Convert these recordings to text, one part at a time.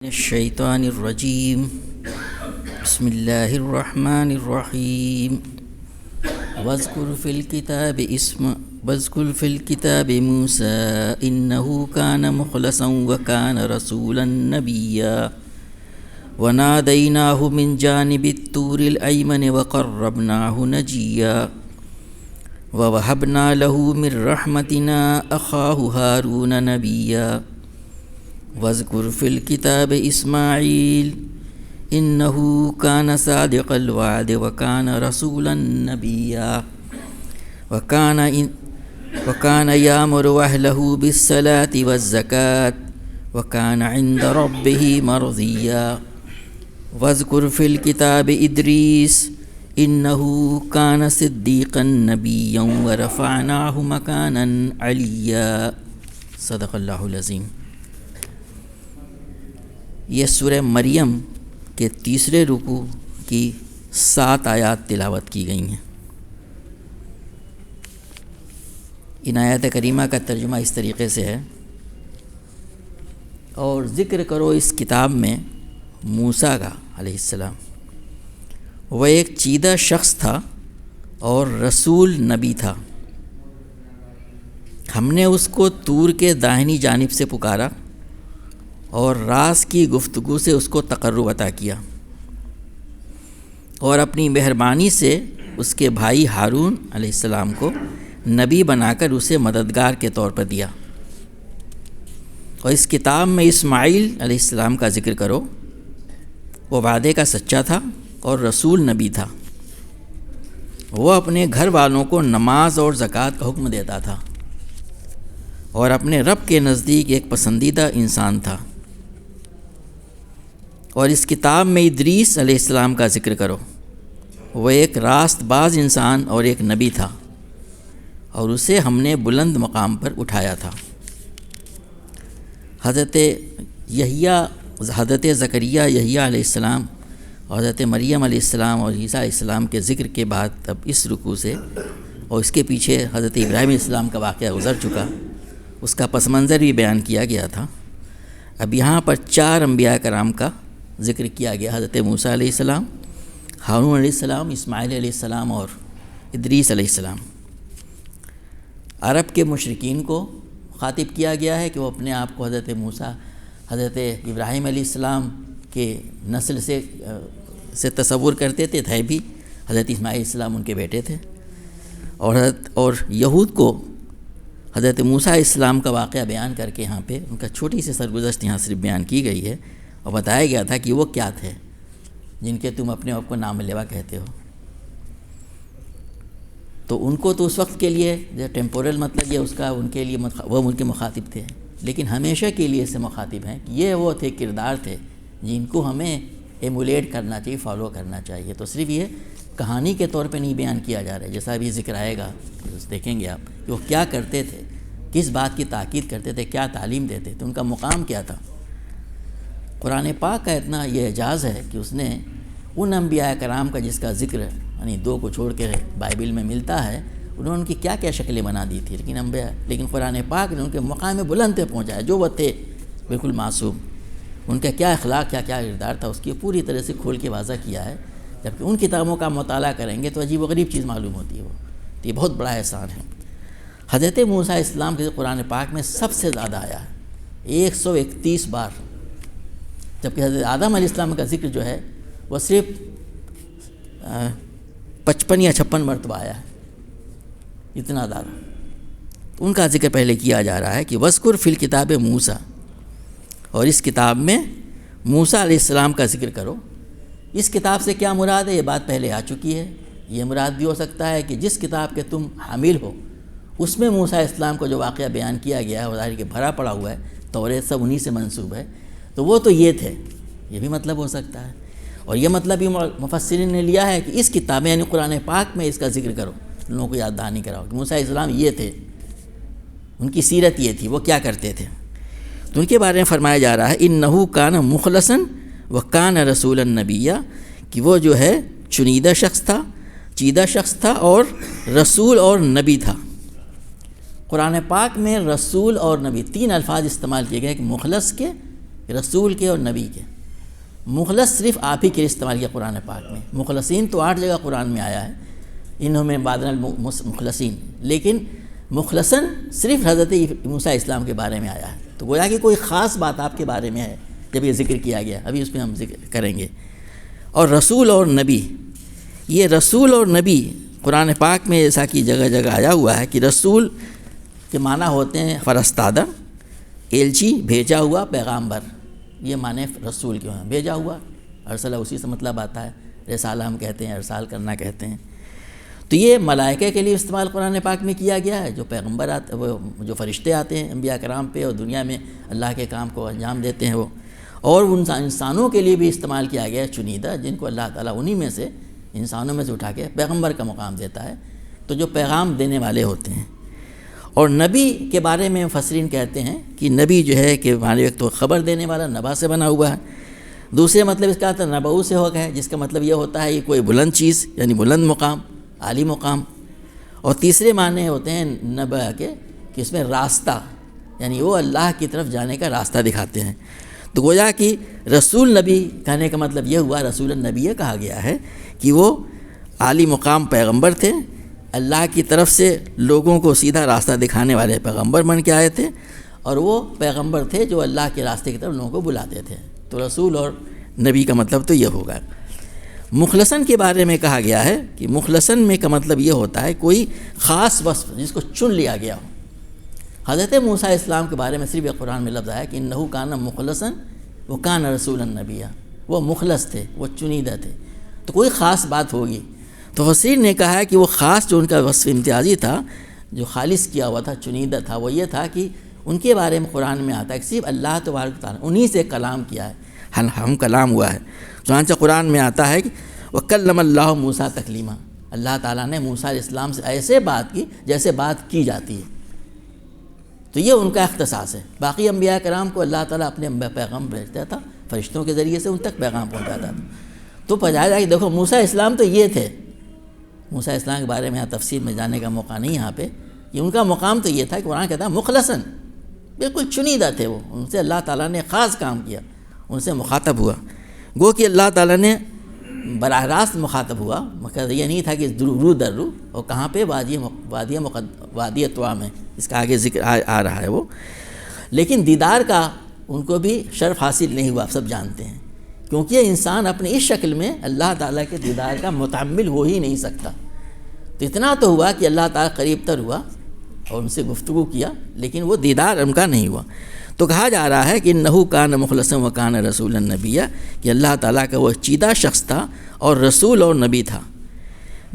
الشیطان الرجیم بسم اللہ الرحمن الرحیم واذکر فی الکتاب موسیٰ انہ کان مخلصا وکان رسولا نبیا ونادیناہ من جانب الطور الایمن وقربناہ نجیا ووہبنا لہ من رحمتنا اخاہ ہارون نبیا واذکر فی الکتاب اسماعیل انہ کان صادق الوعد وکان رسولا نبیا وکان یامر اہلہ بالصلاة والزکاة وکان عند ربہ مرضیا واذکر فی الکتاب ادریس انہ کان صدیقا نبیا ورفعناہ مکانا علیا صدق اللہ العظیم۔ یہ سورہ مریم کے تیسرے رکوع کی 7 آیات تلاوت کی گئی ہیں۔ ان آیات کریمہ کا ترجمہ اس طریقے سے ہے: اور ذکر کرو اس کتاب میں موسیٰ کا علیہ السلام، وہ ایک چیدہ شخص تھا اور رسول نبی تھا۔ ہم نے اس کو طور کے داہنی جانب سے پکارا اور راز کی گفتگو سے اس کو تقرب عطا کیا، اور اپنی مہربانی سے اس کے بھائی ہارون علیہ السلام کو نبی بنا کر اسے مددگار کے طور پر دیا۔ اور اس کتاب میں اسماعیل علیہ السلام کا ذکر کرو، وہ وعدے کا سچا تھا اور رسول نبی تھا۔ وہ اپنے گھر والوں کو نماز اور زکوٰۃ کا حکم دیتا تھا اور اپنے رب کے نزدیک ایک پسندیدہ انسان تھا۔ اور اس کتاب میں ادریس علیہ السلام کا ذکر کرو، وہ ایک راست باز انسان اور ایک نبی تھا، اور اسے ہم نے بلند مقام پر اٹھایا تھا۔ حضرت زکریا یحییٰ علیہ السلام اور حضرت مریم علیہ السلام اور عیسیٰ علیہ السلام کے ذکر کے بعد اب اس رکوع سے اور اس کے پیچھے حضرت ابراہیم علیہ السلام کا واقعہ گزر چکا، اس کا پس منظر بھی بیان کیا گیا تھا۔ اب یہاں پر 4 انبیاء کرام کا ذکر کیا گیا: حضرت موسیٰ علیہ السلام، ہارون علیہ السلام، اسماعیل علیہ السلام اور ادریس علیہ السلام۔ عرب کے مشرکین کو خاطب کیا گیا ہے کہ وہ اپنے آپ کو حضرت موسیٰ، حضرت ابراہیم علیہ السلام کے نسل سے تصور کرتے تھے بھی۔ حضرت اسماعیل علیہ السلام ان کے بیٹے تھے، اور یہود کو حضرت موسیٰ علیہ السلام کا واقعہ بیان کر کے یہاں پہ ان کا چھوٹی سی سرگزشت یہاں صرف بیان کی گئی ہے، اور بتایا گیا تھا کہ وہ کیا تھے جن کے تم اپنے آپ کو نام لیوا کہتے ہو۔ تو ان کو تو اس وقت کے لیے جو ٹیمپورل مطلب یہ اس کا ان کے لیے وہ ان کے مخاطب تھے، لیکن ہمیشہ کے لیے سے مخاطب ہیں کہ یہ وہ تھے، کردار تھے جن کو ہمیں ایمولیٹ کرنا چاہیے، فالو کرنا چاہیے۔ تو صرف یہ کہانی کے طور پہ نہیں بیان کیا جا رہا ہے، جیسا ابھی ذکر آئے گا دیکھیں گے آپ کہ وہ کیا کرتے تھے، کس بات کی تاکید کرتے تھے، کیا تعلیم دیتے تھے، ان کا مقام کیا تھا۔ قرآن پاک کا اتنا یہ اعجاز ہے کہ اس نے ان انبیاء کرام کا جس کا ذکر یعنی 2 کو چھوڑ کے بائبل میں ملتا ہے، انہوں نے ان کی کیا کیا شکلیں بنا دی تھی، لیکن قرآن پاک نے ان کے مقام بلند پہ پہنچایا، جو وہ تھے بالکل معصوم، ان کا کیا اخلاق، کیا کیا کردار تھا، اس کی پوری طرح سے کھول کے واضح کیا ہے۔ جبکہ ان کتابوں کا مطالعہ کریں گے تو عجیب و غریب چیز معلوم ہوتی ہے، وہ تو یہ بہت بڑا احسان ہے۔ حضرت موسیٰ علیہ السلام کے قرآن پاک میں سب سے زیادہ آیا ہے، 131 بار، جبکہ حضرت آدم علیہ السلام کا ذکر جو ہے وہ صرف 55 یا 56 مرتبہ آیا ہے، اتنا زیادہ۔ ان کا ذکر پہلے کیا جا رہا ہے کہ وذکر فی الکتاب موسیٰ، اور اس کتاب میں موسیٰ علیہ السلام کا ذکر کرو۔ اس کتاب سے کیا مراد ہے، یہ بات پہلے آ چکی ہے۔ یہ مراد بھی ہو سکتا ہے کہ جس کتاب کے تم حامل ہو اس میں موسیٰ علیہ السلام کو جو واقعہ بیان کیا گیا ہے، وہ ظاہر کہ بھرا پڑا ہوا ہے، توریت سب انہی سے منسوب ہے، تو وہ تو یہ تھے، یہ بھی مطلب ہو سکتا ہے۔ اور یہ مطلب بھی مفسرین نے لیا ہے کہ اس کتاب یعنی قرآن پاک میں اس کا ذکر کرو، لوگوں کو یاد دہانی کراؤ کہ موسیٰ علیہ السلام یہ تھے، ان کی سیرت یہ تھی، وہ کیا کرتے تھے۔ تو ان کے بارے میں فرمایا جا رہا ہے انہ کان مخلصا وکان رسولا نبیا، کہ وہ جو ہے چنیدہ شخص تھا، چیدہ شخص تھا اور رسول اور نبی تھا۔ قرآن پاک میں رسول اور نبی 3 الفاظ استعمال کیے گئے، کہ مخلص کے، رسول کے اور نبی کے۔ مخلص صرف آپ ہی کے لیے استعمال کیا قرآن پاک میں۔ مخلصین تو 8 جگہ قرآن میں آیا ہے، انہوں میں بعد المخلصین، لیکن مخلصاً صرف حضرت موسیٰ اسلام کے بارے میں آیا ہے۔ تو گویا کہ کوئی خاص بات آپ کے بارے میں ہے جب یہ ذکر کیا گیا، ابھی اس میں ہم ذکر کریں گے۔ اور رسول اور نبی، یہ رسول اور نبی قرآن پاک میں جیسا کہ جگہ جگہ آیا ہوا ہے کہ رسول کے معنی ہوتے ہیں فرستادہ، ایلچی، بھیجا ہوا، پیغامبر، یہ معنی رسول کے ہیں، بھیجا ہوا، ارسلہ اسی سے مطلب آتا ہے، رسالہ ہم کہتے ہیں، ارسال کرنا کہتے ہیں۔ تو یہ ملائکہ کے لیے استعمال قرآن پاک میں کیا گیا ہے، جو پیغمبر آتے، وہ جو فرشتے آتے ہیں انبیاء کرام پہ اور دنیا میں اللہ کے کام کو انجام دیتے ہیں وہ، اور ان انسانوں کے لیے بھی استعمال کیا گیا ہے چنیدہ، جن کو اللہ تعالیٰ انہی میں سے، انسانوں میں سے اٹھا کے پیغمبر کا مقام دیتا ہے، تو جو پیغام دینے والے ہوتے ہیں۔ اور نبی کے بارے میں مفسرین کہتے ہیں کہ نبی جو ہے کہ ہمارے ایک تو خبر دینے والا، نبا سے بنا ہوا ہے، دوسرے مطلب اس کا آتا ہے نبعو سے ہو گیا، جس کا مطلب یہ ہوتا ہے یہ کوئی بلند چیز، یعنی بلند مقام، عالی مقام۔ اور تیسرے معنی ہوتے ہیں نبع کے کہ اس میں راستہ، یعنی وہ اللہ کی طرف جانے کا راستہ دکھاتے ہیں۔ تو گویا کہ رسول نبی کہنے کا مطلب یہ ہوا، رسول النبی یہ کہا گیا ہے کہ وہ عالی مقام پیغمبر تھے، اللہ کی طرف سے لوگوں کو سیدھا راستہ دکھانے والے پیغمبر بن کے آئے تھے، اور وہ پیغمبر تھے جو اللہ کے راستے کی طرف لوگوں کو بلاتے تھے۔ تو رسول اور نبی کا مطلب تو یہ ہوگا۔ مخلصاً کے بارے میں کہا گیا ہے کہ مخلصاً میں کا مطلب یہ ہوتا ہے کوئی خاص وصف جس کو چن لیا گیا ہو۔ حضرت موسیٰ اسلام کے بارے میں صرف یہ قرآن میں لفظ آیا کہ انہو کان مخلصاً و کان رسولا نبیا، وہ مخلص تھے، وہ چنیدہ تھے، تو کوئی خاص بات ہوگی۔ تو مفسرین نے کہا ہے کہ وہ خاص جو ان کا وصف امتیازی تھا، جو خالص کیا ہوا تھا، چنیدہ تھا، وہ یہ تھا کہ ان کے بارے میں قرآن میں آتا ہے کہ صرف اللہ تبارک و تعالیٰ انہی سے کلام کیا ہے، ہم کلام ہوا ہے۔ چنانچہ قرآن میں آتا ہے کہ وَكَلَّمَ اللَّهُ مُوسَىٰ تَكْلِيمًا، اللہ تعالیٰ نے موسیٰ علیہ السلام سے ایسے بات کی جیسے بات کی جاتی ہے۔ تو یہ ان کا اختصاص ہے۔ باقی انبیاء کرام کو اللہ تعالیٰ اپنے پیغام بھیجتا تھا، فرشتوں کے ذریعے سے ان تک پیغام پہنچاتا تھا۔ تو بجائے جائے کہ دیکھو موسیٰ اسلام تو یہ تھے، موسیٰ اسلام کے بارے میں یہاں تفصیل میں جانے کا موقع نہیں یہاں پہ، کہ ان کا مقام تو یہ تھا کہ قرآن کہتا ہے مخلصاً، بالکل چنیدہ تھے وہ، ان سے اللہ تعالیٰ نے خاص کام کیا، ان سے مخاطب ہوا۔ گو کہ اللہ تعالیٰ نے براہ راست مخاطب ہوا، مقصد یہ نہیں تھا کہ رو در رو، اور کہاں پہ وادی طوا میں، اس کا آگے ذکر آ رہا ہے وہ، لیکن دیدار کا ان کو بھی شرف حاصل نہیں ہوا، آپ سب جانتے ہیں، کیونکہ یہ انسان اپنی اس شکل میں اللہ تعالیٰ کے دیدار کا متحمل ہو ہی نہیں سکتا۔ تو اتنا تو ہوا کہ اللہ تعالیٰ قریب تر ہوا اور ان سے گفتگو کیا، لیکن وہ دیدار ان کا نہیں ہوا۔ تو کہا جا رہا ہے کہ انہو کان مخلصا و کان رسولا نبیا، کہ اللہ تعالیٰ کا وہ چیدہ شخص تھا اور رسول اور نبی تھا۔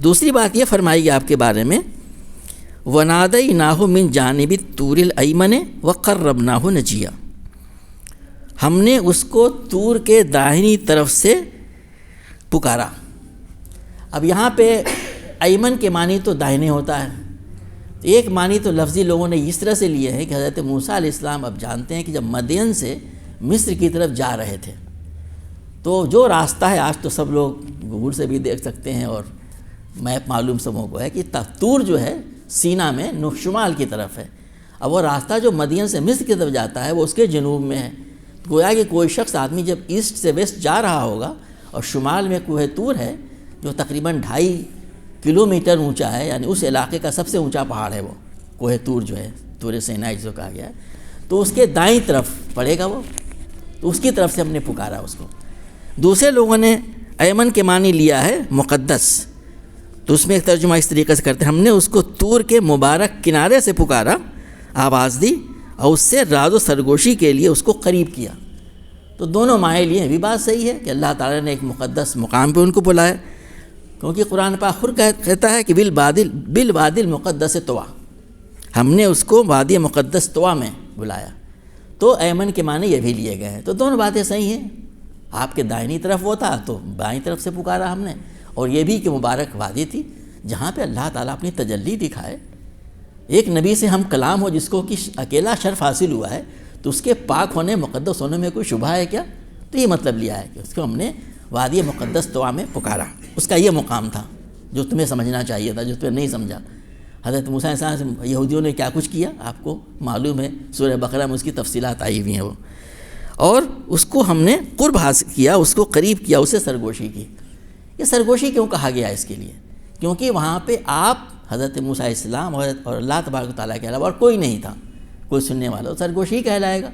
دوسری بات یہ فرمائی گئی آپ کے بارے میں وَنَادَيْنَاهُ مِن جَانِبِ الطُّورِ الْأَيْمَنِ وَقَرَّبْنَاهُ نَجِيًّا، ہم نے اس کو طور کے داہنی طرف سے پکارا۔ اب یہاں پہ ایمن کے معنی تو داہنے ہوتا ہے، ایک معنی تو لفظی لوگوں نے اس طرح سے لیے ہے کہ حضرت موسیٰ علیہ السلام اب جانتے ہیں کہ جب مدین سے مصر کی طرف جا رہے تھے، تو جو راستہ ہے آج تو سب لوگ گوگل سے بھی دیکھ سکتے ہیں اور میپ معلوم سبوں کو ہے کہ طور جو ہے سینا میں شمال کی طرف ہے۔ اب وہ راستہ جو مدین سے مصر کی طرف جاتا ہے وہ اس کے جنوب میں ہے۔ گویا کہ کوئی شخص آدمی جب ایسٹ سے ویسٹ جا رہا ہوگا اور شمال میں کوہ طور ہے جو تقریباً 2.5 کلومیٹر اونچا ہے، یعنی اس علاقے کا سب سے اونچا پہاڑ ہے وہ کوہ طور جو ہے، طور سینائی جو کہا گیا ہے، تو اس کے دائیں طرف پڑے گا وہ، تو اس کی طرف سے ہم نے پکارا اس کو۔ دوسرے لوگوں نے ایمن کے معنی لیا ہے مقدس، تو اس میں ایک ترجمہ اس طریقے سے کرتے ہیں ہم نے اس کو طور کے مبارک کنارے سے پکارا، آواز دی اور اس سے راز و سرگوشی کے لیے اس کو قریب کیا۔ تو دونوں معنی لیے بھی بات صحیح ہے کہ اللہ تعالیٰ نے ایک مقدس مقام پہ ان کو بلایا، کیونکہ قرآن پاک خود کہتا ہے کہ بالوادی المقدس طوا، ہم نے اس کو وادی مقدس طوا میں بلایا۔ تو ایمن کے معنی یہ بھی لیے گئے ہیں۔ تو دونوں باتیں صحیح ہیں، آپ کے دائنی طرف وہ تھا تو بائیں طرف سے پکارا ہم نے، اور یہ بھی کہ مبارک وادی تھی جہاں پہ اللہ تعالیٰ اپنی تجلی دکھائے۔ ایک نبی سے ہم کلام ہو جس کو کہ اکیلا شرف حاصل ہوا ہے، تو اس کے پاک ہونے مقدس ہونے میں کوئی شبہ ہے کیا؟ تو یہ مطلب لیا ہے کہ اس کو ہم نے وادی مقدس طوا میں پکارا، اس کا یہ مقام تھا جو تمہیں سمجھنا چاہیے تھا، جو تمہیں نہیں سمجھا۔ حضرت موسیٰ علیہ السلام سے یہودیوں نے کیا کچھ کیا آپ کو معلوم ہے، سورہ بقرہ میں اس کی تفصیلات آئی ہوئی ہیں وہ۔ اور اس کو ہم نے قرب حاصل کیا، اس کو قریب کیا، اسے سرگوشی کی۔ یہ سرگوشی کیوں کہا گیا اس کے لیے؟ کیونکہ وہاں پہ آپ حضرت موسیٰ علیہ السلام اور اللہ تبارک و تعالیٰ کے علاوہ اور کوئی نہیں تھا، کوئی سننے والا، تو سرگوشی کہلائے گا۔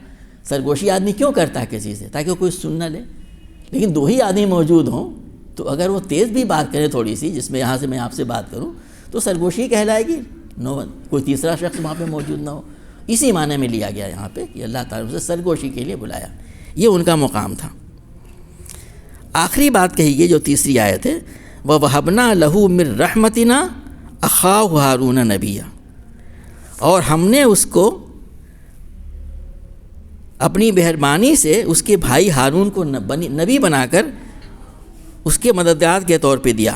سرگوشی آدمی کیوں کرتا ہے کسی سے؟ تاکہ کوئی سن نہ لے۔ لیکن دو ہی آدمی موجود ہوں تو اگر وہ تیز بھی بات کریں تھوڑی سی، جس میں یہاں سے میں آپ سے بات کروں، تو سرگوشی کہلائے گی، کوئی تیسرا شخص وہاں پہ موجود نہ ہو۔ اسی معنی میں لیا گیا یہاں پہ کہ اللہ تعالیٰ سے سرگوشی کے لیے بلایا، یہ ان کا مقام تھا۔ آخری بات کہی گئی جو تیسری آیت ہے، وَوَهَبْنَا لَهُ مِن رَحْمَتِنَا أَخَاهُ هَارُونَ نَبِيًّا، اور ہم نے اس کو اپنی مہربانی سے اس کے بھائی ہارون کو نبی بنا کر اس کے مددگار کے طور پہ دیا۔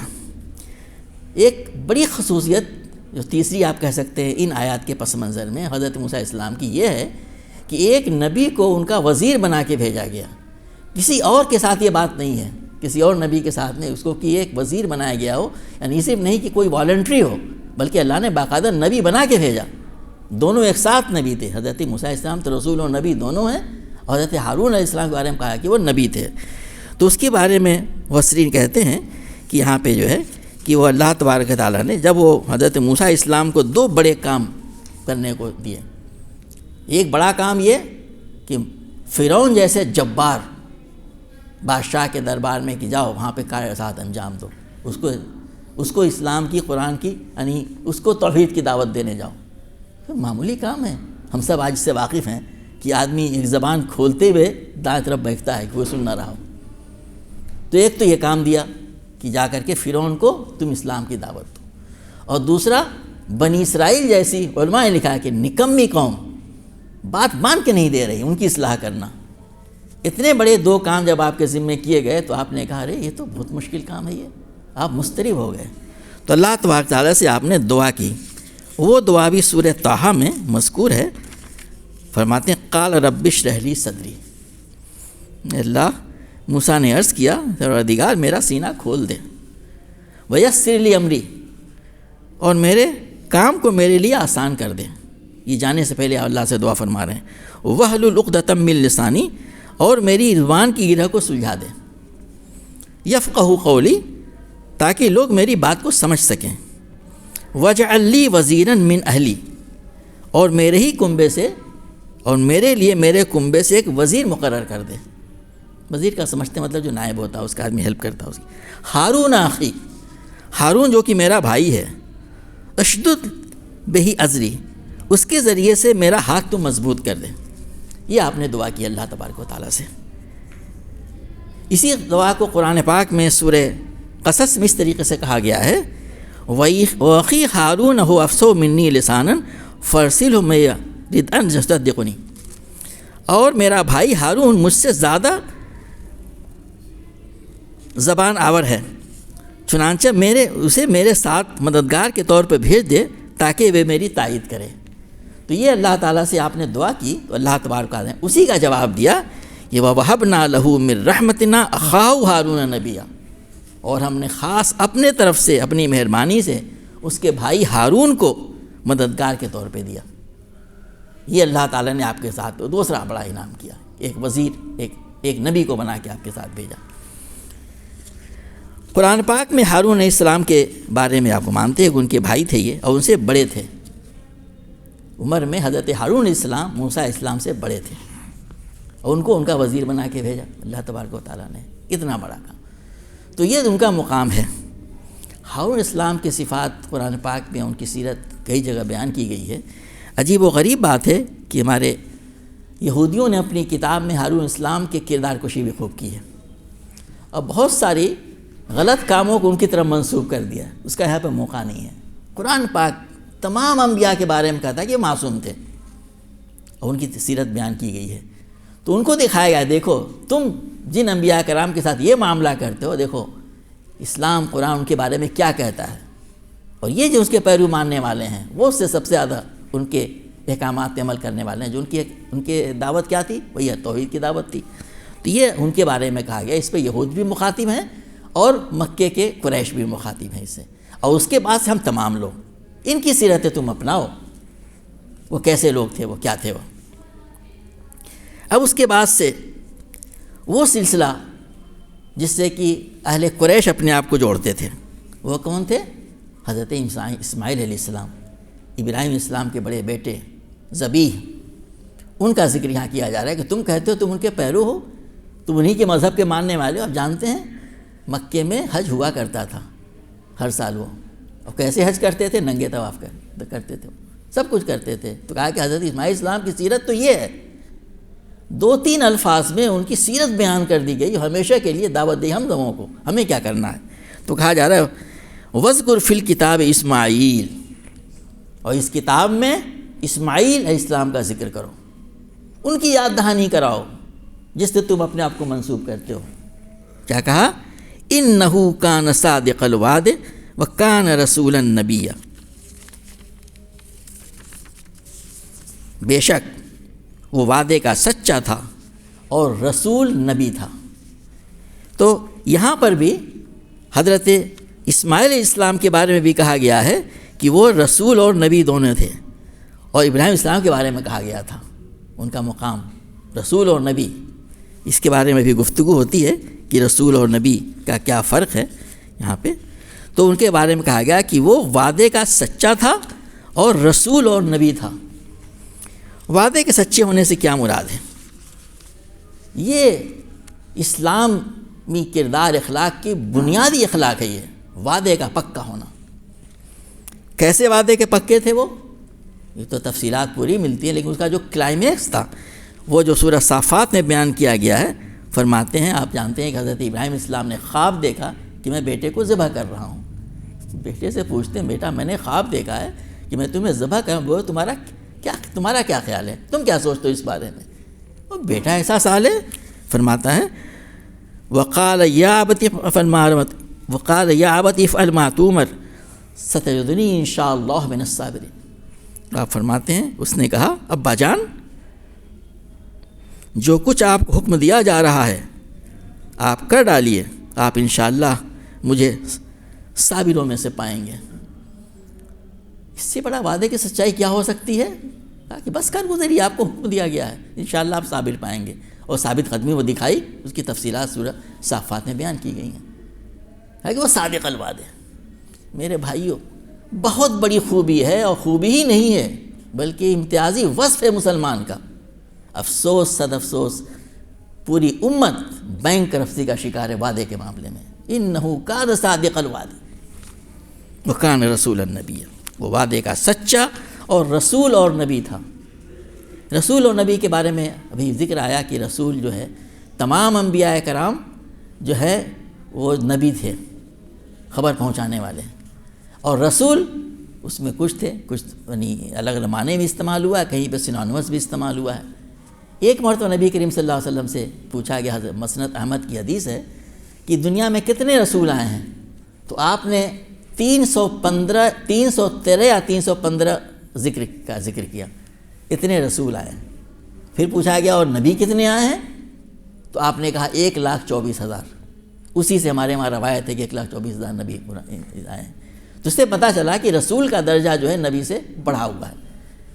ایک بڑی خصوصیت جو تیسری آپ کہہ سکتے ہیں ان آیات کے پس منظر میں حضرت موسیٰ علیہ السلام کی یہ ہے کہ ایک نبی کو ان کا وزیر بنا کے بھیجا گیا۔ کسی اور کے ساتھ یہ بات نہیں ہے، کسی اور نبی کے ساتھ نہیں، اس کو کہ ایک وزیر بنایا گیا ہو، یعنی صرف نہیں کہ کوئی والنٹری ہو، بلکہ اللہ نے باقاعدہ نبی بنا کے بھیجا۔ دونوں ایک ساتھ نبی تھے، حضرت موسیٰ علیہ السلام تو رسول اور نبی دونوں ہیں، اور حضرت ہارون علیہ السلام کے بارے میں کہا کہ وہ نبی تھے۔ تو اس کے بارے میں مفسرین کہتے ہیں کہ یہاں پہ جو ہے کہ وہ اللہ تبارک و تعالیٰ نے جب وہ حضرت موسیٰ علیہ السلام کو دو بڑے کام کرنے کو دیے۔ ایک بڑا کام یہ کہ فرعون جیسے جبار بادشاہ کے دربار میں کہ جاؤ وہاں پہ کار ساتھ انجام دو، اس کو اسلام کی، قرآن کی، یعنی اس کو توحید کی دعوت دینے جاؤ۔ معمولی کام ہے، ہم سب آج سے واقف ہیں کہ آدمی ایک زبان کھولتے ہوئے دائیں طرف بیٹھتا ہے کہ وہ سن نہ رہا ہو۔ تو ایک تو یہ کام دیا کہ جا کر کے فرعون کو تم اسلام کی دعوت دو، اور دوسرا بنی اسرائیل جیسی علماء نے لکھا ہے کہ نکمی قوم بات مان کے نہیں دے رہی، ان کی اصلاح کرنا۔ اتنے بڑے دو کام جب آپ کے ذمے کیے گئے تو آپ نے کہا ارے یہ تو بہت مشکل کام ہے، یہ آپ مضطرب ہو گئے۔ تو اللہ تبارک تعالیٰ سے آپ نے دعا کی۔ وہ دعا بھی سورہ طٰہٰ میں مذکور ہے، فرماتے ہیں قال رب اشرح لی صدری، اللہ موسیٰ نے عرض کیا پروردگار میرا سینہ کھول دے، ویسر لی امری، اور میرے کام کو میرے لیے آسان کر دے۔ یہ جانے سے پہلے اللہ سے دعا فرما رہے ہیں وحلل عقدۃ من لسانی، اور میری زبان کی گرہ کو سلجھا دے، یفقہوا قولی، تاکہ لوگ میری بات کو سمجھ سکیں، واجعل لی وزیرا من اہلی، اور میرے ہی کنبے سے، اور میرے لیے میرے کنبے سے ایک وزیر مقرر کر دے۔ وزیر کا سمجھتے مطلب جو نائب ہوتا ہے، اس کا آدمی ہیلپ کرتا ہے اس کی۔ ہارون اخی، ہارون جو کہ میرا بھائی ہے، اشدد بہی ازری، اس کے ذریعے سے میرا ہاتھ تو مضبوط کر دے۔ یہ آپ نے دعا کی اللہ تبارک و تعالیٰ سے۔ اسی دعا کو قرآن پاک میں سورہ قصص میں اس طریقے سے کہا گیا ہے وَأَخِي ہارون هُوَ أَفْصَحُ مِنِّي لِسَانًا فَأَرْسِلْهُ مَعِيَ رِدْءًا يَصْدِقُنِي، اور میرا بھائی ہارون مجھ سے زیادہ زبان آور ہے، چنانچہ اسے میرے ساتھ مددگار کے طور پہ بھیج دے تاکہ وہ میری تائید کرے۔ تو یہ اللہ تعالیٰ سے آپ نے دعا کی تو اللہ تبارک تعالیٰ نے اسی کا جواب دیا کہ وَوَهَبْنَا لَهُ مِن رَحْمَتِنَا أَخَاهُ هَارُونَ نَبِيًّا، اور ہم نے خاص اپنے طرف سے اپنی مہربانی سے اس کے بھائی ہارون کو مددگار کے طور پہ دیا۔ یہ اللہ تعالیٰ نے آپ کے ساتھ دوسرا بڑا انعام کیا، ایک وزیر، ایک نبی کو بنا کے آپ کے ساتھ بھیجا۔ قرآن پاک میں ہارون علیہ السلام کے بارے میں آپ کو مانتے ہیں کہ ان کے بھائی تھے یہ، اور ان سے بڑے تھے عمر میں۔ حضرت ہارون علیہ السلام موسیٰ علیہ السلام سے بڑے تھے، اور ان کو ان کا وزیر بنا کے بھیجا اللہ تبارک و تعالیٰ نے۔ اتنا بڑا کام، تو یہ ان کا مقام ہے۔ ہارون علیہ السلام کی صفات قرآن پاک میں ان کی سیرت کئی جگہ بیان کی گئی ہے۔ عجیب و غریب بات ہے کہ ہمارے یہودیوں نے اپنی کتاب میں ہارون علیہ السلام کے کردار کشی بھی خوب کی ہے، اور بہت ساری غلط کاموں کو ان کی طرف منسوب کر دیا، اس کا یہاں پہ موقع نہیں ہے۔ قرآن پاک تمام انبیاء کے بارے میں کہتا ہے کہ معصوم تھے، اور ان کی سیرت بیان کی گئی ہے۔ تو ان کو دکھایا گیا دیکھو تم جن انبیاء کرام کے ساتھ یہ معاملہ کرتے ہو، دیکھو اسلام قرآن ان کے بارے میں کیا کہتا ہے، اور یہ جو اس کے پیرو ماننے والے ہیں وہ اس سے سب سے زیادہ ان کے احکامات پہ عمل کرنے والے ہیں۔ جو ان کی دعوت کیا تھی، وہی توحید کی دعوت تھی۔ تو یہ ان کے بارے میں کہا گیا، اس پہ یہود بھی مخاطب ہیں اور مکے کے قریش بھی مخاطب ہیں اس سے، اور اس کے بعد سے ہم تمام لوگ ان کی سیرتیں تم اپناؤ، وہ کیسے لوگ تھے، وہ کیا تھے وہ۔ اب اس کے بعد سے وہ سلسلہ جس سے کہ اہل قریش اپنے آپ کو جوڑتے تھے، وہ کون تھے؟ حضرت اسماعیل علیہ السلام، ابراہیم علیہ السلام کے بڑے بیٹے ذبیح، ان کا ذکر یہاں کیا جا رہا ہے کہ تم کہتے ہو تم ان کے پیرو ہو، تم انہی کے مذہب کے ماننے والے ہو۔ آپ جانتے ہیں مکے میں حج ہوا کرتا تھا ہر سال، وہ اور کیسے حج کرتے تھے؟ ننگے طواف کرتے تھے، سب کچھ کرتے تھے۔ تو کہا کہ حضرت اسماعیل السلام کی سیرت تو یہ ہے، 2-3 الفاظ میں ان کی سیرت بیان کر دی گئی، ہمیشہ کے لیے دعوت دی ہم لوگوں کو، ہمیں کیا کرنا ہے۔ تو کہا جا رہا ہے وَذْكُرْ فِي الْكِتَابِ اسماعیل، اور اس کتاب میں اسماعیل علیہ السلام کا ذکر کرو، ان کی یاد دہانی کراؤ جس سے تم اپنے آپ کو منسوب کرتے ہو۔ کیا کہا؟ اِنَّهُ كَانَ صَادِقَ الْوَعْدِ وَكَانَ رَسُولًا نَبِيًّا، بے شک وہ وعدے کا سچا تھا اور رسول نبی تھا۔ تو یہاں پر بھی حضرت اسماعیل علیہ السلام کے بارے میں بھی کہا گیا ہے کہ وہ رسول اور نبی دونوں تھے، اور ابراہیم علیہ السلام کے بارے میں کہا گیا تھا ان کا مقام رسول اور نبی۔ اس کے بارے میں بھی گفتگو ہوتی ہے کہ رسول اور نبی کا کیا فرق ہے یہاں پہ۔ تو ان کے بارے میں کہا گیا کہ وہ وعدے کا سچا تھا اور رسول اور نبی تھا۔ وعدے کے سچے ہونے سے کیا مراد ہے؟ یہ اسلامی کردار اخلاق کی بنیادی اخلاق ہے، یہ وعدے کا پکا ہونا۔ کیسے وعدے کے پکے تھے وہ؟ یہ تو تفصیلات پوری ملتی ہیں، لیکن اس کا جو کلائمیکس تھا وہ جو سورہ صافات میں بیان کیا گیا ہے، فرماتے ہیں، آپ جانتے ہیں کہ حضرت ابراہیم علیہ السلام نے خواب دیکھا کہ میں بیٹے کو ذبح کر رہا ہوں۔ بیٹے سے پوچھتے ہیں بیٹا میں نے خواب دیکھا ہے کہ میں تمہیں ذبح کروں، وہ تمہارا کیا خیال ہے، تم کیا سوچتے ہو اس بارے میں؟ وہ بیٹا ایسا سال ہے، فرماتا ہے وقال یا ابت افعل ما تؤمر ستجدنی ان شاء اللہ من الصابرین۔ آپ فرماتے ہیں اس نے کہا ابا جان جو کچھ آپ کو حکم دیا جا رہا ہے آپ کر ڈالیے، آپ انشاءاللہ مجھے صابروں میں سے پائیں گے۔ اس سے بڑا وعدے کی سچائی کیا ہو سکتی ہے؟ کہ بس کر گزری، آپ کو حکم دیا گیا ہے، انشاءاللہ آپ صابر پائیں گے۔ اور ثابت قدمی وہ دکھائی، اس کی تفصیلات سورہ صافات میں بیان کی گئی ہیں کہ وہ صادق الوعد ہے۔ میرے بھائیوں، بہت بڑی خوبی ہے، اور خوبی ہی نہیں ہے بلکہ امتیازی وصف ہے مسلمان کا۔ افسوس صد افسوس پوری امت بینک رفتی کا شکار ہے وعدے کے معاملے میں۔ انہو کان صادق الوعد وکان رسول النبی، وہ وعدے کا سچا اور رسول اور نبی تھا۔ رسول اور نبی کے بارے میں ابھی ذکر آیا کہ رسول جو ہے تمام انبیاء کرام جو ہے وہ نبی تھے، خبر پہنچانے والے، اور رسول اس میں کچھ تھے، کچھ یعنی الگ الگ معنی بھی استعمال ہوا ہے، کہیں پہ سنانوس بھی استعمال ہوا ہے۔ ایک مرتبہ نبی کریم صلی اللہ علیہ وسلم سے پوچھا گیا، حضرت مسند احمد کی حدیث ہے کہ دنیا میں کتنے رسول آئے ہیں؟ تو آپ نے 313 یا 315 ذکر کیا، اتنے رسول آئے۔ پھر پوچھا گیا اور نبی کتنے آئے ہیں؟ تو آپ نے کہا 1,24,000۔ اسی سے ہمارے وہاں روایت ہے کہ 1,24,000 نبی آئے ہیں۔ تو اس سے پتہ چلا کہ رسول کا درجہ جو ہے نبی سے بڑھا ہوا ہے۔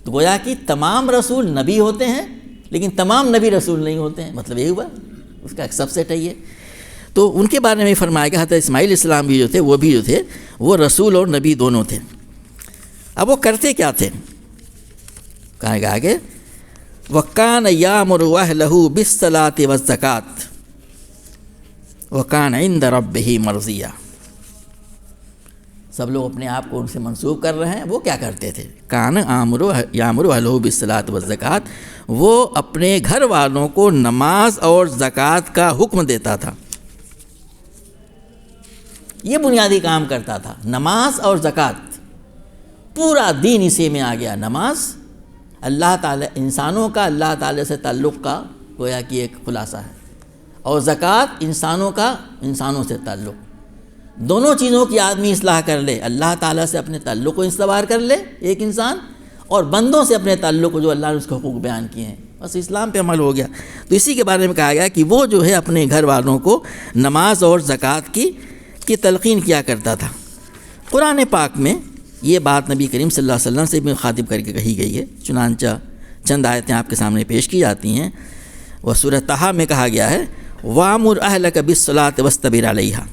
تو گویا کہ تمام رسول نبی ہوتے ہیں لیکن تمام نبی رسول نہیں ہوتے ہیں، مطلب یہ ہوا، اس کا ایک سب سیٹ ہے یہ۔ تو ان کے بارے میں فرمایا کہ حضرت اسماعیل علیہ السلام بھی جو تھے وہ بھی جو تھے وہ رسول اور نبی دونوں تھے۔ اب وہ کرتے کیا تھے؟ کہا گیا آگے وَكَانَ يَأْمُرُ أَهْلَهُ بِالصَّلَاةِ وَالزَّكَاةِ وَكَانَ عِندَ رَبِّهِ مَرْضِيًّا۔ سب لوگ اپنے آپ کو ان سے منسوب کر رہے ہیں، وہ کیا کرتے تھے؟ کان یامر اہلہ بالصلاۃ والزکوٰۃ، وہ اپنے گھر والوں کو نماز اور زکوٰۃ کا حکم دیتا تھا۔ یہ بنیادی کام کرتا تھا، نماز اور زکوٰۃ، پورا دین اسی میں آ گیا۔ نماز اللہ تعالی انسانوں کا اللہ تعالی سے تعلق کا گویا کہ ایک خلاصہ ہے، اور زکوٰۃ انسانوں کا انسانوں سے تعلق۔ دونوں چیزوں کی آدمی اصلاح کر لے، اللہ تعالیٰ سے اپنے تعلق کو استوار کر لے ایک انسان، اور بندوں سے اپنے تعلق کو جو اللہ نے اس کے حقوق بیان کیے ہیں، بس اسلام پہ عمل ہو گیا۔ تو اسی کے بارے میں کہا گیا کہ وہ جو ہے اپنے گھر والوں کو نماز اور زکوٰۃ کی تلقین کیا کرتا تھا۔ قرآن پاک میں یہ بات نبی کریم صلی اللہ علیہ وسلم سے بھی خاطب کر کے کہی گئی ہے، چنانچہ چند آیتیں آپ کے سامنے پیش کی جاتی ہیں۔ وہ سورہ طٰہٰ میں کہا گیا ہے وَأْمُرْ أَهْلَكَ بِالصَّلَاةِ وَاسْتَبِرْ عَلَيْهَا،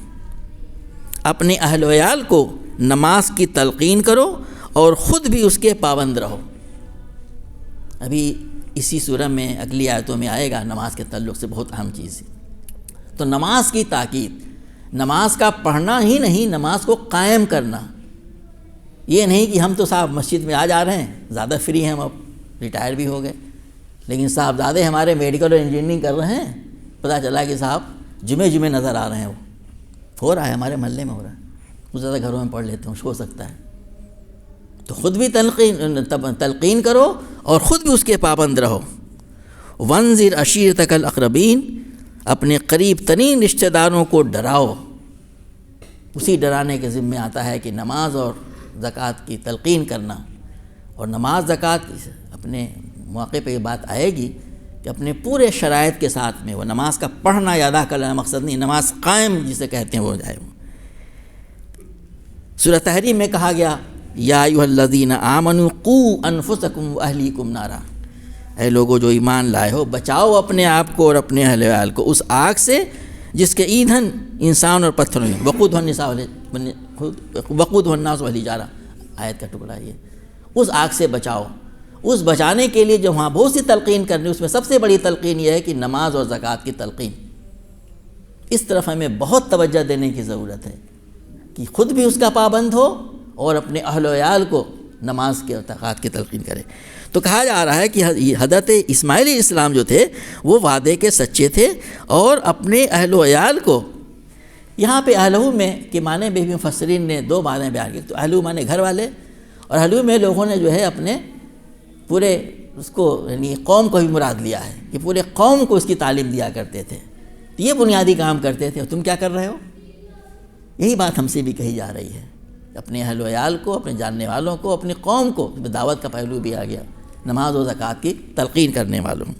اپنے اہل و عیال کو نماز کی تلقین کرو اور خود بھی اس کے پابند رہو۔ ابھی اسی سورہ میں اگلی آیتوں میں آئے گا نماز کے تعلق سے بہت اہم چیز ہے۔ تو نماز کی تاکید، نماز کا پڑھنا ہی نہیں، نماز کو قائم کرنا۔ یہ نہیں کہ ہم تو صاحب مسجد میں آ جا رہے ہیں، زیادہ فری ہیں، ہم اب ریٹائر بھی ہو گئے، لیکن صاحبزادے ہمارے میڈیکل اور انجینئرنگ کر رہے ہیں، پتہ چلا کہ صاحب جمعے نظر آ رہے ہیں، وہ ہو رہا ہے ہمارے محلے میں، ہو رہا ہے، وہ زیادہ گھروں میں پڑھ لیتے ہیں، ہو سکتا ہے۔ تو خود بھی تلقین کرو اور خود بھی اس کے پابند رہو۔ وَانذِرْ عَشِيرَتَكَ الْأَقْرَبِينَ، اپنے قریب ترین رشتہ داروں کو ڈراؤ۔ اسی ڈرانے کے ذمہ آتا ہے کہ نماز اور زکوٰۃ کی تلقین کرنا، اور نماز زکوٰۃ اپنے موقع پہ یہ بات آئے گی کہ اپنے پورے شرائط کے ساتھ میں وہ نماز کا پڑھنا یا ادا کرنا مقصد نہیں، نماز قائم جسے کہتے ہیں وہ ہو جائے۔ سورہ تحریم میں کہا گیا یا ایھا الذین آمنوا قوا انفسکم واہلیکم نارا، اے لوگو جو ایمان لائے ہو، بچاؤ اپنے آپ کو اور اپنے اہل ویال کو اس آگ سے جس کے ایندھن انسان اور پتھروں ہیں، وقودہ الناس والحجارہ، آیت کا ٹکڑا یہ، اس آگ سے بچاؤ۔ اس بچانے کے لیے جو وہاں بہت سی تلقین کرنی، اس میں سب سے بڑی تلقین یہ ہے کہ نماز اور زکوٰۃ کی تلقین، اس طرف ہمیں بہت توجہ دینے کی ضرورت ہے کہ خود بھی اس کا پابند ہو اور اپنے اہل و عیال کو نماز کے اور زکوٰۃ کی تلقین کرے۔ تو کہا جا رہا ہے کہ حضرت اسماعیل علیہ السلام جو تھے وہ وعدے کے سچے تھے، اور اپنے اہل و عیال کو، یہاں پہ اہلہ میں کے معنی میں بھی مفسرین نے دو معنی بیان کیے، تو اہلہ معنی گھر والے، اور اہلہ میں لوگوں نے جو ہے اپنے پورے اس کو یعنی قوم کو بھی مراد لیا ہے کہ پورے قوم کو اس کی تعلیم دیا کرتے تھے، تو یہ بنیادی کام کرتے تھے، اور تم کیا کر رہے ہو؟ یہی بات ہم سے بھی کہی جا رہی ہے، اپنے اہل و عیال کو، اپنے جاننے والوں کو، اپنی قوم کو، دعوت کا پہلو بھی آ گیا، نماز و زکوٰۃ کی تلقین کرنے والوں۔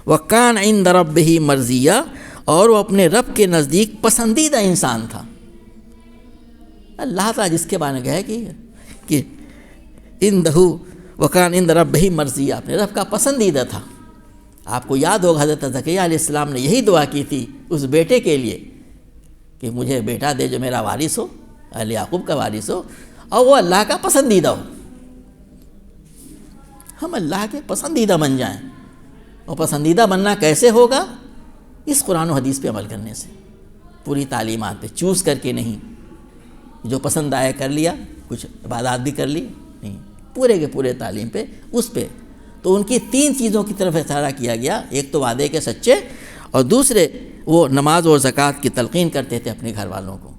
وَكَانَ عِندَ رَبِّهِ مَرْضِيًّا، اور وہ اپنے رب کے نزدیک پسندیدہ انسان تھا۔ اللہ تعالیٰ جس کے بارے میں کہا کہ وَكَانَ عِندَ رَبِّهِ مَرْضِيًّا، اپنے رب کا پسندیدہ تھا۔ آپ کو یاد ہوگا حضرت زکریا علیہ السلام نے یہی دعا کی تھی اس بیٹے کے لیے کہ مجھے بیٹا دے جو میرا وارث ہو، اہل یعقوب کا وارث ہو، اور وہ اللہ کا پسندیدہ ہو۔ ہم اللہ کے پسندیدہ بن جائیں، اور پسندیدہ بننا کیسے ہوگا؟ اس قرآن و حدیث پہ عمل کرنے سے، پوری تعلیمات پہ، چوز کر کے نہیں، جو پسند آیا کر لیا، کچھ عبادات بھی کر لی، نہیں، پورے کے پورے تعلیم پہ، اس پہ۔ تو ان کی تین چیزوں کی طرف اشارہ کیا گیا، ایک تو وعدے کے سچے، اور دوسرے وہ نماز اور زکوٰۃ کی تلقین کرتے تھے اپنے گھر والوں کو،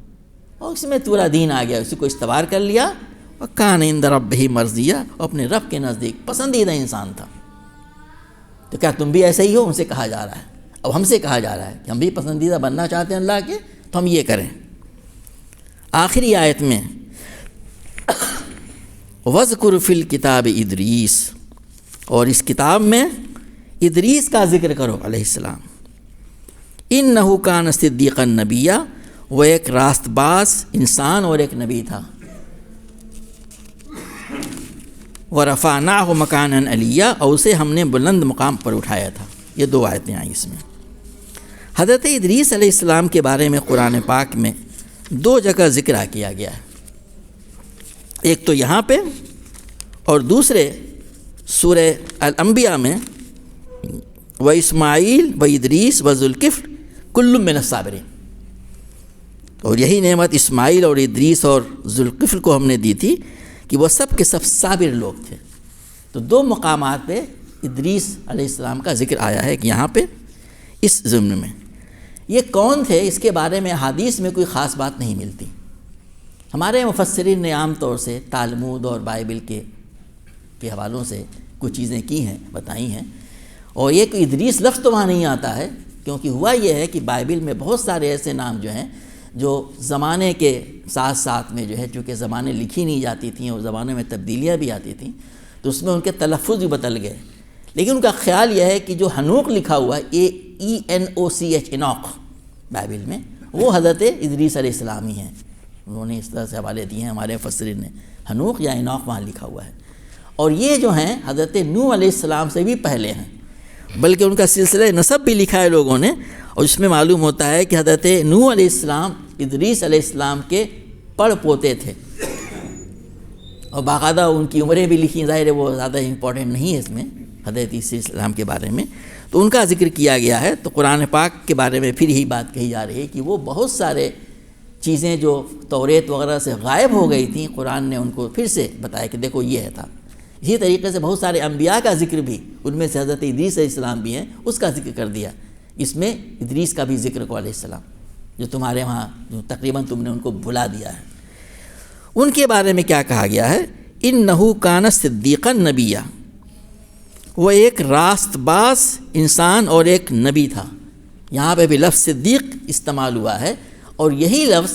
اور اس میں پورا دین آ گیا، اسی کو استوار کر لیا۔ وَكَانَ عِندَ رَبِّهِ مَرْضِيًّا، اور اپنے رب کے نزدیک پسندیدہ انسان تھا۔ تو کیا تم بھی ایسے ہی ہو؟ ان سے کہا جا رہا ہے، اب ہم سے کہا جا رہا ہے کہ ہم بھی پسندیدہ بننا چاہتے ہیں اللہ کے، تو ہم یہ کریں۔ آخری آیت میں وَاذْكُرْ فِي الْكِتَابِ ادریس، اور اس کتاب میں ادریس کا ذکر کرو علیہ السلام۔ اِنَّهُ كَانَ صِدِّيقًا نَبِيًّا، وہ ایک راست باز انسان اور ایک نبی تھا۔ وَرَفَعْنَاهُ مَكَانًا عَلِيًّا، اور اسے ہم نے بلند مقام پر اٹھایا تھا۔ یہ دو آیتیں آئیں اس میں۔ حضرت ادریس علیہ السلام کے بارے میں قرآن پاک میں دو جگہ ذکر کیا گیا ہے، ایک تو یہاں پہ، اور دوسرے سورہ الانبیاء میں وَإِسْمَاعِيلَ وَإِدْرِيسَ وَذُوالْكِفْلِ كُلٌّ مِّنَ الصَّابِرِينَ، اور یہی نعمت اسماعیل اور ادریس اور ذوالکفل کو ہم نے دی تھی کہ وہ سب کے سب صابر لوگ تھے۔ تو دو مقامات پہ ادریس علیہ السلام کا ذکر آیا ہے کہ یہاں پہ اس ضمن میں۔ یہ کون تھے اس کے بارے میں حدیث میں کوئی خاص بات نہیں ملتی۔ ہمارے مفسرین نے عام طور سے تالمود اور بائبل کے حوالوں سے کچھ چیزیں کی ہیں، بتائی ہیں، اور یہ کہ ادریس لفظ تو وہاں نہیں آتا ہے، کیونکہ ہوا یہ ہے کہ بائبل میں بہت سارے ایسے نام جو ہیں جو زمانے کے ساتھ ساتھ میں جو ہے، چونکہ زبانیں لکھی نہیں جاتی تھیں اور زبانوں میں تبدیلیاں بھی آتی تھیں، تو اس میں ان کے تلفظ بھی بدل گئے، لیکن ان کا خیال یہ ہے کہ جو حنوق لکھا ہوا ہے ENOCH انوق بائبل میں، وہ حضرت ادریس علیہ السلام ہی ہیں۔ انہوں نے اس طرح سے حوالے دیے ہیں ہمارے مفسرین نے، حنوق یا انوق وہاں لکھا ہوا ہے، اور یہ جو ہیں حضرت نوح علیہ السلام سے بھی پہلے ہیں، بلکہ ان کا سلسلہ نسب بھی لکھا ہے لوگوں نے، اور اس میں معلوم ہوتا ہے کہ حضرت نوح علیہ السلام ادریس علیہ السلام کے پڑ پوتے تھے، اور باقاعدہ ان کی عمریں بھی لکھی. ظاہر ہے وہ زیادہ امپورٹنٹ نہیں ہے اس میں حضرت عیسیٰ علیہ السلام کے بارے میں، تو ان کا ذکر کیا گیا ہے. تو قرآن پاک کے بارے میں پھر یہی بات کہی جا رہی ہے کہ وہ بہت سارے چیزیں جو توریت وغیرہ سے غائب ہو گئی تھیں، قرآن نے ان کو پھر سے بتایا کہ دیکھو یہ تھا. اسی طریقے سے بہت سارے انبیاء کا ذکر بھی، ان میں سے حضرت ادریس علیہ السلام بھی ہیں، اس کا ذکر کر دیا. اس میں ادریس کا بھی ذکر کو علیہ السلام، جو تمہارے وہاں جو تقریباً تم نے ان کو بھلا دیا ہے. ان کے بارے میں کیا کہا گیا ہے؟ انہ کان صدیقا نبیا، وہ ایک راست باز انسان اور ایک نبی تھا. یہاں پہ بھی لفظ صدیق استعمال ہوا ہے، اور یہی لفظ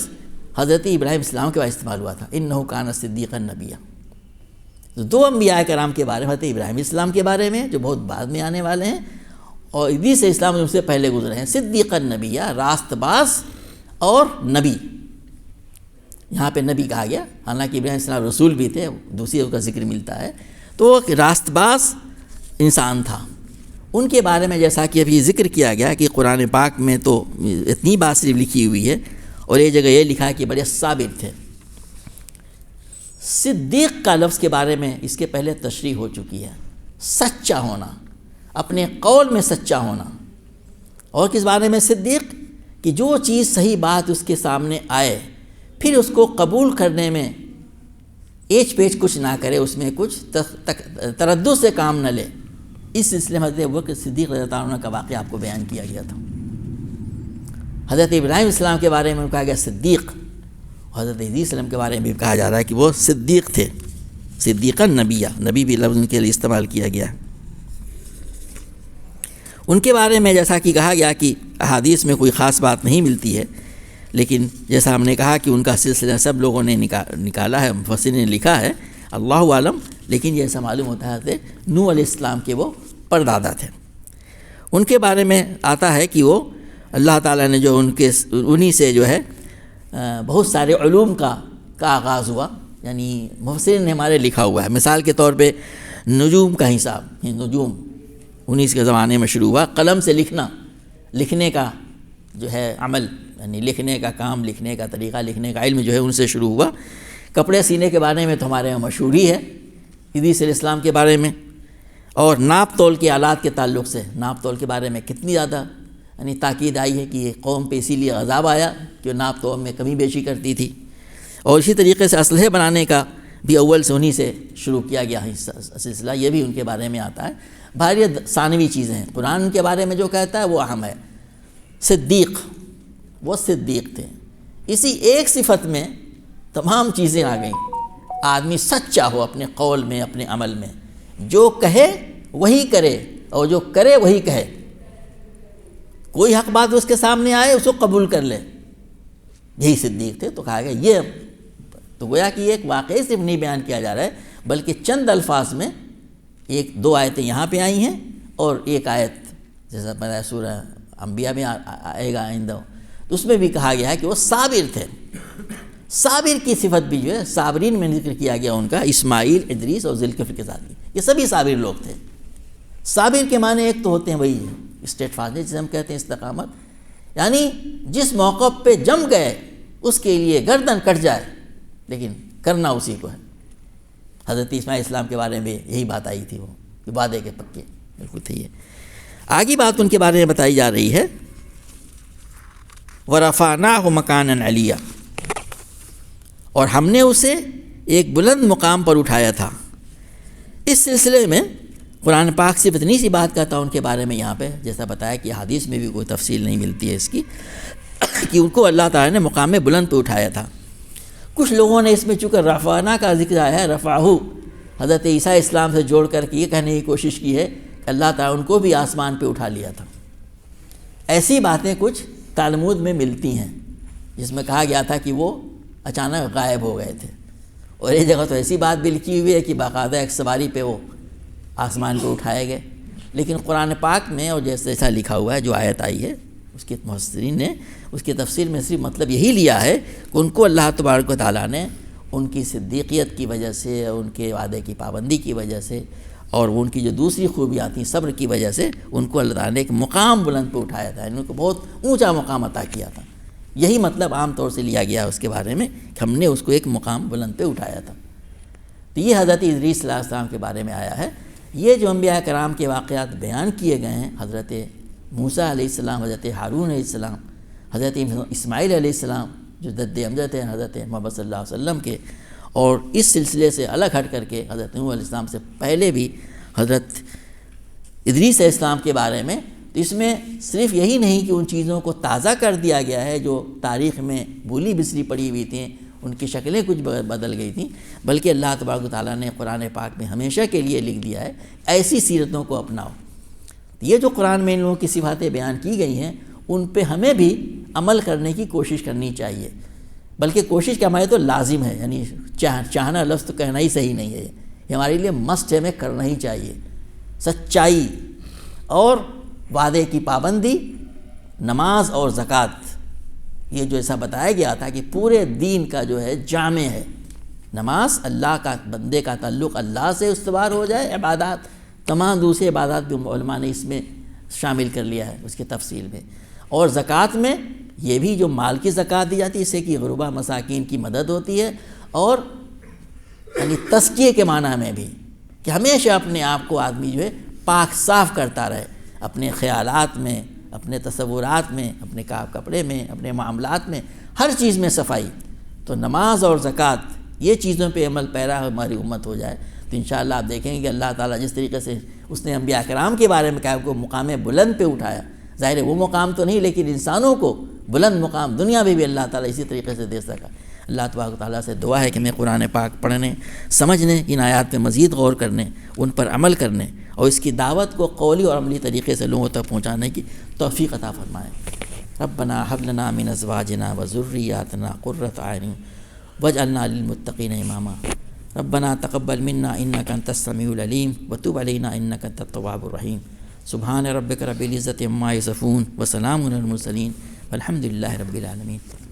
حضرت ابراہیم السلام کے بعد استعمال ہوا تھا، انہ کان صدیقا نبیا. دو انبیاء کرام کے بارے میں، حضرت ابراہیم السلام کے بارے میں جو بہت بعد میں آنے والے ہیں، اور ادریس علیہ السلام جو ان سے پہلے گزرے ہیں. صدیقا نبیا، راست باز اور نبی. یہاں پہ نبی کہا گیا، حالانکہ ابراہیم السلام رسول بھی تھے، دوسری کا ذکر ملتا ہے. تو وہ راست باز انسان تھا. ان کے بارے میں جیسا کہ ابھی ذکر کیا گیا کہ قرآن پاک میں تو اتنی بات صرف لکھی ہوئی ہے، اور ایک جگہ یہ لکھا ہے کہ بڑے صابر تھے. صدیق کا لفظ کے بارے میں اس کے پہلے تشریح ہو چکی ہے. سچا ہونا، اپنے قول میں سچا ہونا. اور کس بارے میں صدیق؟ کہ جو چیز صحیح بات اس کے سامنے آئے پھر اس کو قبول کرنے میں ایچ پیچ کچھ نہ کرے، اس میں کچھ تردد سے کام نہ لے. اس سلسلے میں حضرت ابوبکر صدیق رضی اللہ عنہ کا واقعہ آپ کو بیان کیا گیا تھا. حضرت ابراہیم السلام کے بارے میں کہا گیا صدیق، حضرت عیسیٰ علیہ السلام کے بارے میں بھی کہا جا رہا ہے کہ وہ صدیق تھے. صدیقا نبیہ، نبی بھی لفظ ان کے لیے استعمال کیا گیا. ان کے بارے میں جیسا کہ کہا گیا کہ احادیث میں کوئی خاص بات نہیں ملتی ہے، لیکن جیسا ہم نے کہا کہ ان کا سلسلہ سب لوگوں نے نکالا ہے، مفسرین نے لکھا ہے، اللہ عالم. لیکن یہ ایسا معلوم ہوتا ہے کہ نوح علیہ السلام کے وہ پردادا تھے. ان کے بارے میں آتا ہے کہ وہ اللہ تعالیٰ نے جو انہی سے جو ہے بہت سارے علوم کا آغاز ہوا. یعنی مفسرین نے ہمارے لکھا ہوا ہے، مثال کے طور پہ نجوم کا حساب، نجوم انہی کے زمانے میں شروع ہوا. قلم سے لکھنے کا جو ہے عمل، یعنی لکھنے کا کام، لکھنے کا طریقہ، لکھنے کا علم جو ہے ان سے شروع ہوا. کپڑے سینے کے بارے میں تو ہمارے یہاں مشہور ہی ہے ادریس علیہ السلام کے بارے میں. اور ناپ تول کے آلات کے تعلق سے، ناپ تول کے بارے میں کتنی زیادہ یعنی تاکید آئی ہے کہ یہ قوم پہ اسی لیے عذاب آیا کہ ناپ تول میں کمی بیشی کرتی تھی. اور اسی طریقے سے اسلحے بنانے کا بھی اول سے انہی سے شروع کیا گیا سلسلہ، یہ بھی ان کے بارے میں آتا ہے. بہر یہ ثانوی چیزیں ہیں. قرآن کے بارے میں جو کہتا ہے وہ اہم ہے. صدیق، وہ صدیق تھے. اسی ایک صفت میں تمام چیزیں آ گئیں. آدمی سچا ہو اپنے قول میں، اپنے عمل میں، جو کہے وہی کرے اور جو کرے وہی کہے. کوئی حق بات اس کے سامنے آئے اس کو قبول کر لے. یہی صدیق تھے. تو کہا گیا یہ تو گویا کہ ایک واقعی صرف نہیں بیان کیا جا رہا ہے، بلکہ چند الفاظ میں ایک دو آیتیں یہاں پہ آئی ہیں، اور ایک آیت جیسا بتایا سورہ انبیاء میں آئے گا آئندہ، تو اس میں بھی کہا گیا ہے کہ وہ صابر تھے. صابر کی صفت بھی جو ہے صابرین میں ذکر کیا گیا ان کا، اسماعیل، ادریس اور ذوالکفل کے ساتھ، یہ سبھی صابر لوگ تھے. صابر کے معنی ایک تو ہوتے ہیں وہی اسٹیٹ فاسٹ جسے ہم کہتے ہیں استقامت، یعنی جس موقع پہ جم گئے اس کے لیے گردن کٹ جائے لیکن کرنا اسی کو ہے. حضرت اسماعیل السلام کے بارے میں یہی بات آئی تھی، وہ وعدے کے پکے بالکل تھے. یہ آگے بات ان کے بارے میں بتائی جا رہی ہے، وَرَفَعْنَاهُ مَكَانًا عَلِيًّا، اور ہم نے اسے ایک بلند مقام پر اٹھایا تھا. اس سلسلے میں قرآن پاک صرف اتنی سی بات کہتا ان کے بارے میں یہاں پہ، جیسا بتایا کہ حدیث میں بھی کوئی تفصیل نہیں ملتی ہے اس کی، کہ ان کو اللہ تعالیٰ نے مقام بلند پہ اٹھایا تھا. کچھ لوگوں نے اس میں چونکہ رفعنا کا ذکر آیا ہے، رفعہ حضرت عیسیٰ اسلام سے جوڑ کر کے یہ کہنے کی کوشش کی ہے کہ اللہ تعالیٰ ان کو بھی آسمان پہ اٹھا لیا تھا. ایسی باتیں کچھ تالمود میں ملتی ہیں جس میں کہا گیا تھا کہ وہ اچانک غائب ہو گئے تھے. اور ایک جگہ تو ایسی بات بھی لکھی ہوئی ہے کہ باقاعدہ ایک سواری پہ وہ آسمان پہ اٹھائے گئے. لیکن قرآن پاک میں اور جیسا لکھا ہوا ہے، جو آیت آئی ہے اس کے مفسرین نے اس کی تفسیر میں صرف مطلب یہی لیا ہے کہ ان کو اللہ تبارک و تعالیٰ نے ان کی صدیقیت کی وجہ سے، ان کے وعدے کی پابندی کی وجہ سے اور وہ ان کی جو دوسری خوبیاں تھیں صبر کی وجہ سے ان کو اللہ تعالیٰ نے ایک مقام بلند پہ اٹھایا تھا، ان کو بہت اونچا مقام عطا کیا تھا۔ یہی مطلب عام طور سے لیا گیا اس کے بارے میں کہ ہم نے اس کو ایک مقام بلند پہ اٹھایا تھا۔ تو یہ حضرت ادریس علیہ السلام کے بارے میں آیا ہے۔ یہ جو انبیاء کرام کے واقعات بیان کیے گئے ہیں، حضرت موسیٰ علیہ السلام، حضرت ہارون علیہ السلام، حضرت اسماعیل علیہ السلام جو جد امجد ہیں حضرت محمد صلی اللہ علیہ وسلم کے، اور اس سلسلے سے الگ ہٹ کر کے حضرت نوح علیہ السلام سے پہلے بھی حضرت ادریس علیہ السلام کے بارے میں، تو اس میں صرف یہی نہیں کہ ان چیزوں کو تازہ کر دیا گیا ہے جو تاریخ میں بھولی بسری پڑی ہوئی تھیں، ان کی شکلیں کچھ بدل گئی تھیں، بلکہ اللہ تبارک و تعالیٰ نے قرآن پاک میں ہمیشہ کے لیے لکھ دیا ہے ایسی سیرتوں کو اپناؤ۔ یہ جو قرآن میں ان لوگوں کی صفاتیں بیان کی گئی ہیں، ان پہ ہمیں بھی عمل کرنے کی کوشش کرنی چاہیے، بلکہ کوشش کا ہمارے تو لازم ہے، یعنی چاہنا لفظ تو کہنا ہی صحیح نہیں ہے، یہ ہمارے لیے مست ہے، ہمیں کرنا ہی چاہیے۔ سچائی اور وعدے کی پابندی، نماز اور زکوٰۃ، یہ جو ایسا بتایا گیا تھا کہ پورے دین کا جو ہے جامع ہے۔ نماز اللہ کا، بندے کا تعلق اللہ سے استوار ہو جائے، عبادات تمام دوسری عبادات بھی علماء نے اس میں شامل کر لیا ہے اس کی تفصیل میں، اور زکوٰۃ میں یہ بھی جو مال کی زکوٰۃ دی جاتی ہے، اس سے کہ غربا مساکین کی مدد ہوتی ہے، اور یعنی تزکیے کے معنی میں بھی کہ ہمیشہ اپنے آپ کو آدمی جو ہے پاک صاف کرتا رہے، اپنے خیالات میں، اپنے تصورات میں، اپنے کپڑے میں، اپنے معاملات میں، ہر چیز میں صفائی۔ تو نماز اور زکوٰۃ یہ چیزوں پہ عمل پیرا ہماری امت ہو جائے تو انشاءاللہ آپ دیکھیں گے کہ اللہ تعالیٰ جس طریقے سے اس نے انبیاء کرام کے بارے میں کہا کو مقام بلند پہ اٹھایا، ظاہر ہے وہ مقام تو نہیں، لیکن انسانوں کو بلند مقام دنیا میں بھی اللہ تعالیٰ اسی طریقے سے دے سکا۔ اللہ تبارک و تعالیٰ سے دعا ہے کہ میں قرآن پاک پڑھنے، سمجھنے، ان آیات پہ مزید غور کرنے، ان پر عمل کرنے اور اس کی دعوت کو قولی اور عملی طریقے سے لوگوں تک پہنچانے کی توفیق عطا فرمائے۔ ربنا هب لنا من ازواجنا وذرياتنا قرة اعين واجعلنا للمتقين اماما۔ ربنا تقبل منا انك انت السميع العليم وتب علينا انك انت التواب الرحيم۔ سبحان ربك رب العزة عما يصفون وسلام على المرسلين والحمد لله رب العالمين۔